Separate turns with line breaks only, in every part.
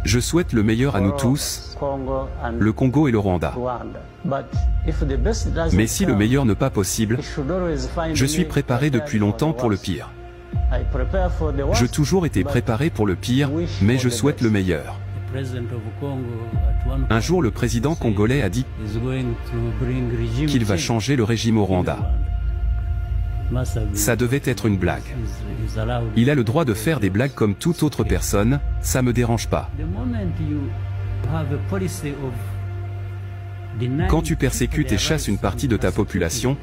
Je souhaite le meilleur à nous tous, le Congo et le Rwanda. Mais si le meilleur n'est pas possible, je suis préparé depuis longtemps pour le pire. J'ai toujours été préparé pour le pire, mais je souhaite le meilleur. Un jour, le président congolais a dit qu'il va changer le régime au Rwanda. Ça devait être une blague. Il a le droit de faire des blagues comme toute autre personne, ça me dérange pas. Quand tu persécutes et chasses une partie de ta population,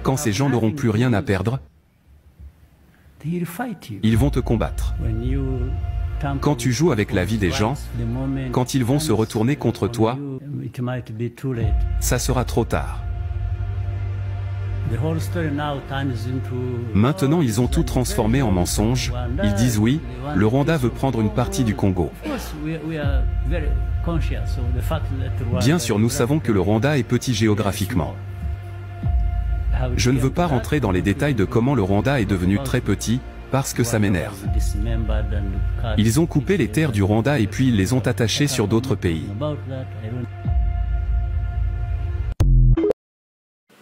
quand ces gens n'auront plus rien à perdre, ils vont te combattre. Quand tu joues avec la vie des gens, quand ils vont se retourner contre toi, ça sera trop tard. Maintenant, ils ont tout transformé en mensonge. Ils disent oui, le Rwanda veut prendre une partie du Congo. Bien sûr, nous savons que le Rwanda est petit géographiquement. Je ne veux pas rentrer dans les détails de comment le Rwanda est devenu très petit, parce que ça m'énerve. Ils ont coupé les terres du Rwanda et puis ils les ont attachées sur d'autres pays.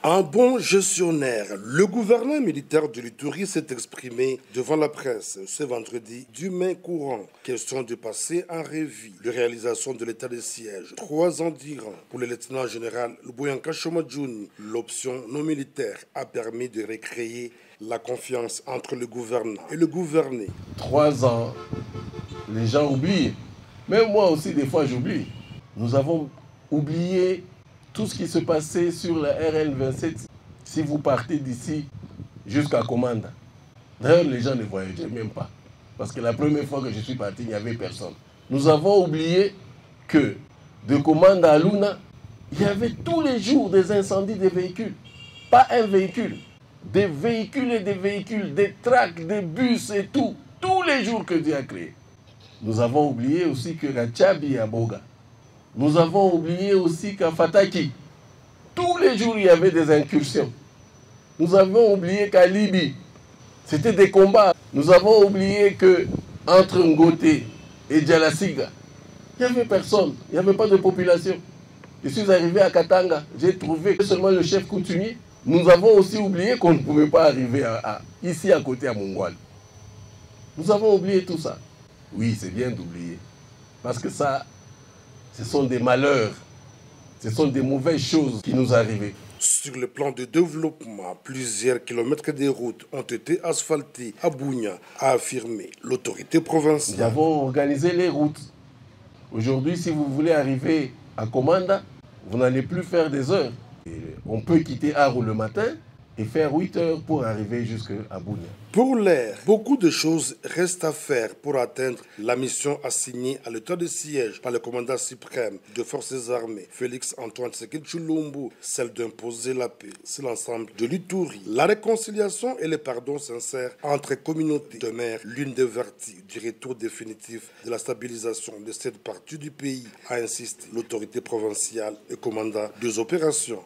Un bon gestionnaire, le gouverneur militaire de l'Ituri s'est exprimé devant la presse ce vendredi du mai courant. Question de passer en revue la réalisation de l'état de siège. 3 ans d'Iran pour le lieutenant général Luboyanka Shomadjouni. L'option non militaire a permis de recréer la confiance entre le gouvernant et le gouverné.
3 ans, les gens oublient. Même moi aussi, des fois, j'oublie. Nous avons oublié tout ce qui se passait sur la RN27, si vous partez d'ici jusqu'à Komanda. D'ailleurs, les gens ne voyageaient même pas. Parce que la première fois que je suis parti, il n'y avait personne. Nous avons oublié que de Komanda à Luna, il y avait tous les jours des incendies de véhicules. Pas un véhicule. Des véhicules et des véhicules, des tracks, des bus et tout. Tous les jours que Dieu a créé. Nous avons oublié aussi que à Tchabi et à Boga. Nous avons oublié aussi qu'à Fataki, tous les jours, il y avait des incursions. Nous avons oublié qu'à Libye, c'était des combats. Nous avons oublié qu'entre Ngote et Djalasiga, il n'y avait personne, il n'y avait pas de population. Je suis arrivé à Katanga, j'ai trouvé seulement le chef coutumier. Nous avons aussi oublié qu'on ne pouvait pas arriver ici à côté à Mongoual. Nous avons oublié tout ça. Oui, c'est bien d'oublier. Parce que ça, ce sont des malheurs, ce sont des mauvaises choses qui nous arrivent.
Sur le plan de développement, plusieurs kilomètres de routes ont été asphaltés à Bunia, a affirmé l'autorité provinciale.
Nous avons organisé les routes. Aujourd'hui, si vous voulez arriver à Komanda, vous n'allez plus faire des heures. On peut quitter Aru le matin et faire 8 heures pour arriver jusqu'à Bunia.
Pour l'air, beaucoup de choses restent à faire pour atteindre la mission assignée à l'état de siège par le commandant suprême des forces armées, Félix Antoine Tshisekedi Tshilombo, celle d'imposer la paix sur l'ensemble de l'Ituri. La réconciliation et le pardon sincère entre communautés demeurent l'une des vertus du retour définitif de la stabilisation de cette partie du pays, a insisté l'autorité provinciale et commandant des opérations.